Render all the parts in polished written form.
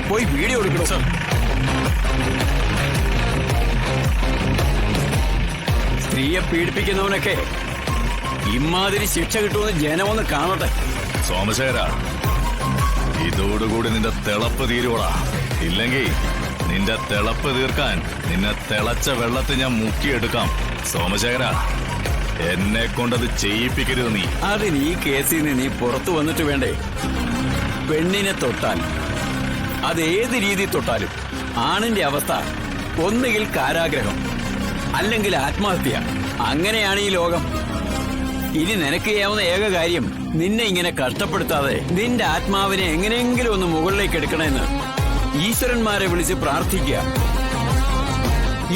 പോയി വീഡിയോ എടുക്കണം. സ്ത്രീയെ പീഡിപ്പിക്കുന്നവനൊക്കെ ഇമാതിരി ശിക്ഷ കിട്ടുമെന്ന് ജനമൊന്ന് കാണട്ടെ. സോമശേഖര, ഇതോടുകൂടി നിന്റെ തിളപ്പ് തീരുവോടാ. ഇല്ലെങ്കിൽ നിന്റെ തിളപ്പ് തീർക്കാൻ നിന്നെ തിളച്ച വെള്ളത്തിൽ ഞാൻ മുക്കിയെടുക്കാം. സോമശേഖര, എന്നെ കൊണ്ടത് ചെയ്യിപ്പിക്കരുത് നീ. അതിന് ഈ കേസിൽ നിന്ന് നീ പുറത്തു വന്നിട്ട് വേണ്ടേ? പെണ്ണിനെ തൊട്ടാൽ അതേത് രീതി തൊട്ടാലും ആണിന്റെ അവസ്ഥ ഒന്നുകിൽ കാരാഗ്രഹം അല്ലെങ്കിൽ ആത്മഹത്യ. അങ്ങനെയാണ് ഈ ലോകം. ഇനി നിനക്ക് ചെയ്യാവുന്ന ഏക കാര്യം നിന്നെ ഇങ്ങനെ കഷ്ടപ്പെടുത്താതെ നിന്റെ ആത്മാവിനെ എങ്ങനെയെങ്കിലും ഒന്ന് മുകളിലേക്ക് എടുക്കണമെന്ന് ഈശ്വരന്മാരെ വിളിച്ച് പ്രാർത്ഥിക്കുക.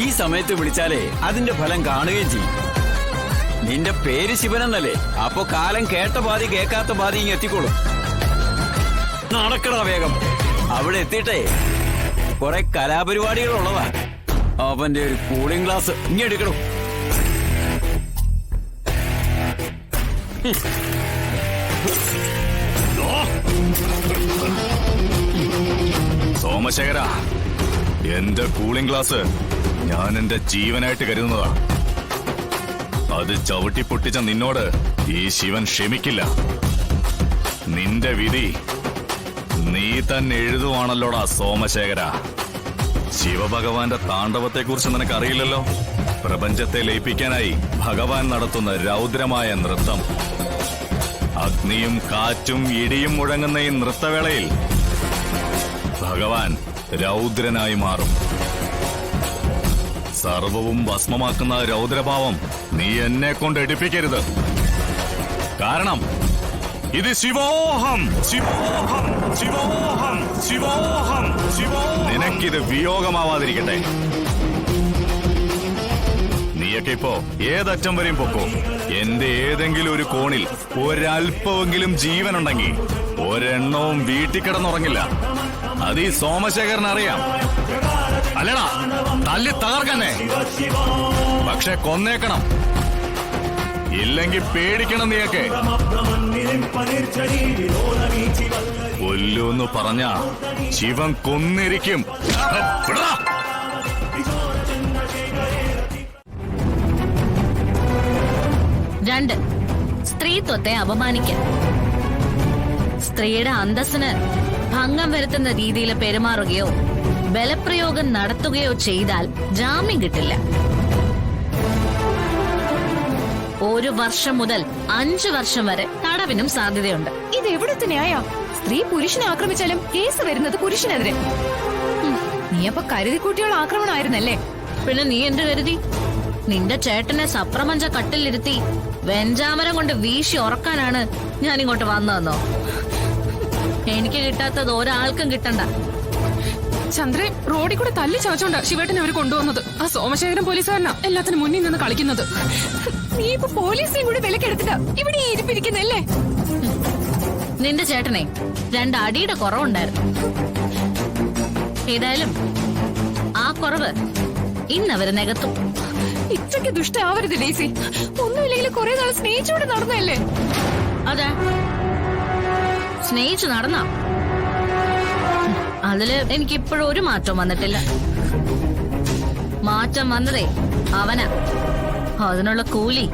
ഈ സമയത്ത് വിളിച്ചാലേ അതിന്റെ ഫലം കാണുകയും ചെയ്യും. നിന്റെ പേര് ശിവനെന്നല്ലേ? അപ്പൊ കാലം കേട്ട പാതി കേൾക്കാത്ത പാതി ഇങ്ങ് എത്തിക്കോളും. നടക്കടാ വേഗം. അവിടെ എത്തിയിട്ടേ കുറെ കലാപരിപാടികളുള്ളതാ. അവന്റെ ഒരു കൂളിംഗ് ഗ്ലാസ് ഇങ്ങ് എടുക്കണം. സോമശേഖര, എന്റെ കൂളിംഗ് ഗ്ലാസ് ഞാൻ എന്റെ ജീവനായിട്ട് കരുതുന്നതാ. അത് ചവിട്ടി പൊട്ടിച്ച നിന്നോട് ഈ ശിവൻ ക്ഷമിക്കില്ല. നിന്റെ വിധി നീ തന്നെ എഴുതുവാണല്ലോടാ സോമശേഖര. ശിവഭഗവാന്റെ താണ്ഡവത്തെക്കുറിച്ച് നിനക്കറിയില്ലല്ലോ. പ്രപഞ്ചത്തെ ലയിപ്പിക്കാനായി ഭഗവാൻ നടത്തുന്ന രൗദ്രമായ നൃത്തം. അഗ്നിയും കാറ്റും ഇടിയും മുഴങ്ങുന്ന ഈ നൃത്തവേളയിൽ ഭഗവാൻ രൗദ്രനായി മാറും. സർവവും ഭസ്മമാക്കുന്ന രൗദ്രഭാവം നീ എന്നെ കൊണ്ട് എടുപ്പിക്കരുത്. കാരണം ഇത് ശിവോഹം, ശിവോഹം, ശിവോഹം, ശിവോഹം, ശിവോഹം. നിനക്കിത് വിയോഗമാവാതിരിക്കട്ടെ. നീയൊക്കെ ഇപ്പോ ഏതറ്റം വരെയും പൊക്കോ. എന്റെ ഏതെങ്കിലും ഒരു കോണിൽ ഒരൽപ്പമെങ്കിലും ജീവനുണ്ടെങ്കിൽ ഒരെണ്ണവും വീട്ടിൽ കിടന്നുറങ്ങില്ല. അത് ഈ സോമശേഖരൻ അറിയാം. അല്ലടാ, തല്ലി തകർക്കന്നെ. പക്ഷെ കൊന്നേക്കണം. ഇല്ലെങ്കിൽ പേടിക്കണം. നീയൊക്കെ കൊല്ലൂന്ന് പറഞ്ഞ ശിവൻ കൊന്നിരിക്കും. 2. സ്ത്രീത്വത്തെ അപമാനിക്കൽ. സ്ത്രീയുടെ അന്തസ്സിന് ഭംഗം വരുത്തുന്ന രീതിയിൽ പെരുമാറുകയോ ബലപ്രയോഗം നടത്തുകയോ ചെയ്താൽ ജാമ്യം കിട്ടില്ല. 1 വർഷം മുതൽ 5 വർഷം വരെ തടവിനും സാധ്യതയുണ്ട്. ഇത് എവിടുത്തെ ന്യായ? സ്ത്രീ പുരുഷനെ ആക്രമിച്ചാലും കേസ് വരുന്നത് പുരുഷനെതിരെ. നീ അപ്പൊ കരുതിക്കൂട്ടിയുള്ള ആക്രമണമായിരുന്നല്ലേ? പിന്നെ നീ എന്ത് കരുതി? നിന്റെ ചേട്ടനെ സപ്രമഞ്ച കട്ടിലിരുത്തി വെഞ്ചാമരം കൊണ്ട് വീശി ഉറക്കാനാണ് ഞാനിങ്ങോട്ട് വന്നതെന്നോ? എനിക്ക് കിട്ടാത്തത് ഒരാൾക്കും കിട്ടണ്ട. ചന്ദ്രൻ റോഡിൽ കൂടെ തല്ലി ചവച്ചോണ്ടാ ശിവേട്ടനെ അവര് കൊണ്ടുവന്നത്. ആ സോമശേഖരൻ പോലീസുകാരനാ എല്ലാത്തിനും മുന്നിൽ നിന്ന് കളിക്കുന്നത്. നീ ഇപ്പൊ പോലീസിനെയും കൂടി വിലക്കെടുത്തിട്ടാ ഇവിടെ ഇരിപ്പിരിക്കുന്നല്ലേ? നിന്റെ ചേട്ടനെ 2 അടിയുടെ കുറവുണ്ടായിരുന്നു. ഏതായാലും ആ കുറവ് ഇന്നവര് നികത്തും. ഇത്രയ്ക്ക് ദുഷ്ടാവരുത് ഡേസി. ഒന്നുമില്ലെങ്കിൽ കുറെ നാൾ സ്നേഹിച്ചോടെ നടന്നല്ലേ? അതെ, സ്നേഹിച്ചു നടന്ന. അതില് എനിക്കിപ്പോഴും ഒരു മാറ്റം വന്നിട്ടില്ല. മാറ്റം വന്നതേ അവനാ. അതിനുള്ള കൂലി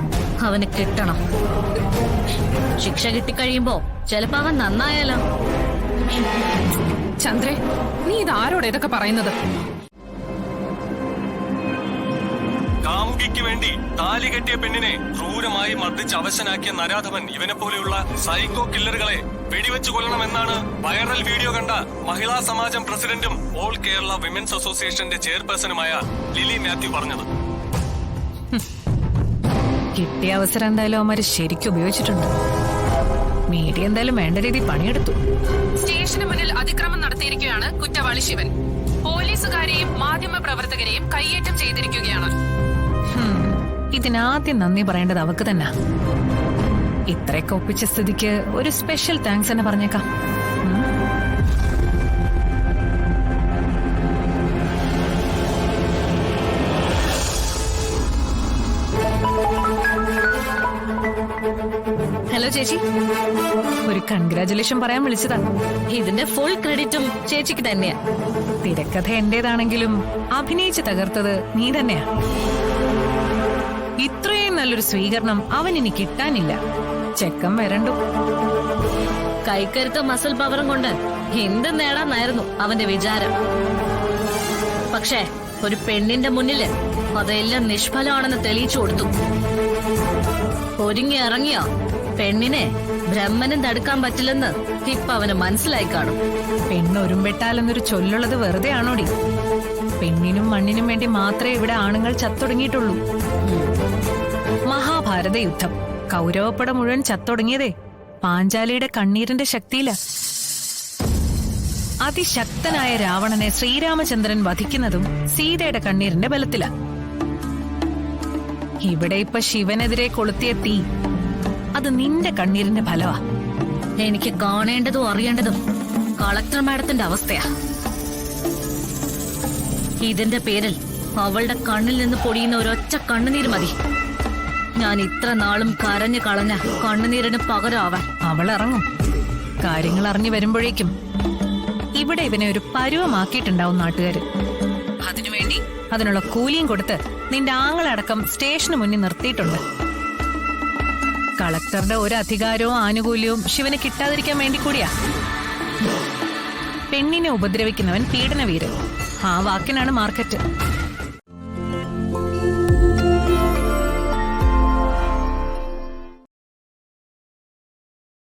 അവന് കിട്ടണം. ശിക്ഷ കിട്ടിക്കഴിയുമ്പോ ചിലപ്പോ അവൻ നന്നായാലോ. ചന്ദ്രേ, നീ ഇതാരോടെ ഇതൊക്കെ പറയുന്നത്? കാമുകിക്ക് വേണ്ടി താലി കെട്ടിയ പെണ്ണിനെ ക്രൂരമായി മർദ്ദിച്ച് അവശനാക്കിയ നരാധവൻ ഇവനെ പോലെയുള്ള സൈക്കോ കില്ലറുകളെ വെടിവെച്ച് കൊല്ലണമെന്നാണ് വൈറൽ വീഡിയോ കണ്ട മഹിളാ സമാജം പ്രസിഡന്റും ഓൾ കേരള വിമൻസ് അസോസിയേഷന്റെ ചെയർപേഴ്സണുമായ ലിലി മാത്യു പറഞ്ഞത്. കിട്ടിയ അവസരം എന്തായാലും അവന്മാര് ശരിക്കും ഉപയോഗിച്ചിട്ടുണ്ട്. മീഡിയ എന്തായാലും വേണ്ട രീതിയിൽ പണിയെടുത്തു. സ്റ്റേഷന് മുന്നിൽ അതിക്രമം നടത്തിയിരിക്കുകയാണ് കുറ്റവാളി ശിവൻ. പോലീസുകാരെയും മാധ്യമ പ്രവർത്തകരെയും കയ്യേറ്റം ചെയ്തിരിക്കുകയാണ്. ഇതിനാദ്യം നന്ദി പറയേണ്ടത് അവക്ക് തന്നെ. ഇത്രയൊക്കെ ഒപ്പിച്ച സ്ഥിതിക്ക് ഒരു സ്പെഷ്യൽ താങ്ക്സ് തന്നെ പറഞ്ഞേക്കാം. ഹലോ ചേച്ചി ഒരു കൺഗ്രാചുലേഷൻ പറയാൻ വിളിച്ചതാ. ഇതിന്റെ ഫുൾ ക്രെഡിറ്റും ചേച്ചിക്ക് തന്നെയാ. തിരക്കഥ എന്റേതാണെങ്കിലും അഭിനയിച്ച് തകർത്തത് നീ തന്നെയാ. ഇത്രയും നല്ലൊരു സ്വീകരണം അവൻ ഇനി കിട്ടാനില്ല. ചെക്കൻ വരണ്ടു. കൈക്കരുത്ത മസിൽ പവറും കൊണ്ട് എന്ത് നേടാന്നായിരുന്നു അവന്റെ വിചാരം. പക്ഷേ ഒരു പെണ്ണിന്റെ മുന്നില് അതെല്ലാം നിഷ്ഫലമാണെന്ന് തെളിയിച്ചു കൊടുത്തു. ഒരുങ്ങി ഇറങ്ങിയ പെണ്ണിനെ ബ്രഹ്മനും തടുക്കാൻ പറ്റില്ലെന്ന് ഇപ്പൊ അവന് മനസ്സിലായി കാണും. പെണ്ണൊരുമ്പെട്ടാലെന്നൊരു ചൊല്ലുള്ളത് വെറുതെ ആണോടി? പെണ്ണിനും മണ്ണിനും വേണ്ടി മാത്രമേ ഇവിടെ ആണുങ്ങൾ ചത്തൊടുങ്ങിയിട്ടുള്ളൂ. മഹാഭാരത യുദ്ധം കൗരവപ്പട മുഴുവൻ ചത്തൊടുങ്ങിയതേ പാഞ്ചാലിയുടെ കണ്ണീരിന്റെ ശക്തിയില. അതിശക്തനായ രാവണനെ ശ്രീരാമചന്ദ്രൻ വധിക്കുന്നതും സീതയുടെ കണ്ണീരിന്റെ ബലത്തില. ഇവിടെ ഇപ്പൊ ശിവനെതിരെ കൊളുത്തിയ തീ അത് നിന്റെ കണ്ണീരിന്റെ ഫലവാ. എനിക്ക് കാണേണ്ടതും അറിയേണ്ടതും കളക്ടർ മാഡത്തിന്റെ അവസ്ഥയാ. ഇതിന്റെ പേരിൽ അവളുടെ കണ്ണിൽ നിന്ന് പൊടിയുന്ന ഒരൊറ്റ കണ്ണുനീര് മതി ഞാൻ ഇത്ര നാളും കരഞ്ഞു കളഞ്ഞ കണ്ണുനീരിന് പകരമാവാൻ. അവൾ ഇറങ്ങും. കാര്യങ്ങൾ അറിഞ്ഞു വരുമ്പോഴേക്കും ഇവിടെ ഇവനെ ഒരു പരുവമാക്കിയിട്ടുണ്ടാവും നാട്ടുകാര്. അതിനുവേണ്ടി അതിനുള്ള കൂലിയും കൊടുത്ത് നിന്റെ ആങ്ങളടക്കം സ്റ്റേഷന് മുന്നിൽ നിർത്തിയിട്ടുണ്ട്. കളക്ടറുടെ ഒരു അധികാരവും ആനുകൂല്യവും ശിവന് കിട്ടാതിരിക്കാൻ വേണ്ടി കൂടിയാ. പെണ്ണിനെ ഉപദ്രവിക്കുന്നവൻ പീഡനവീരൻ. ആ വാക്കിനാണ് മാർക്കറ്റ്.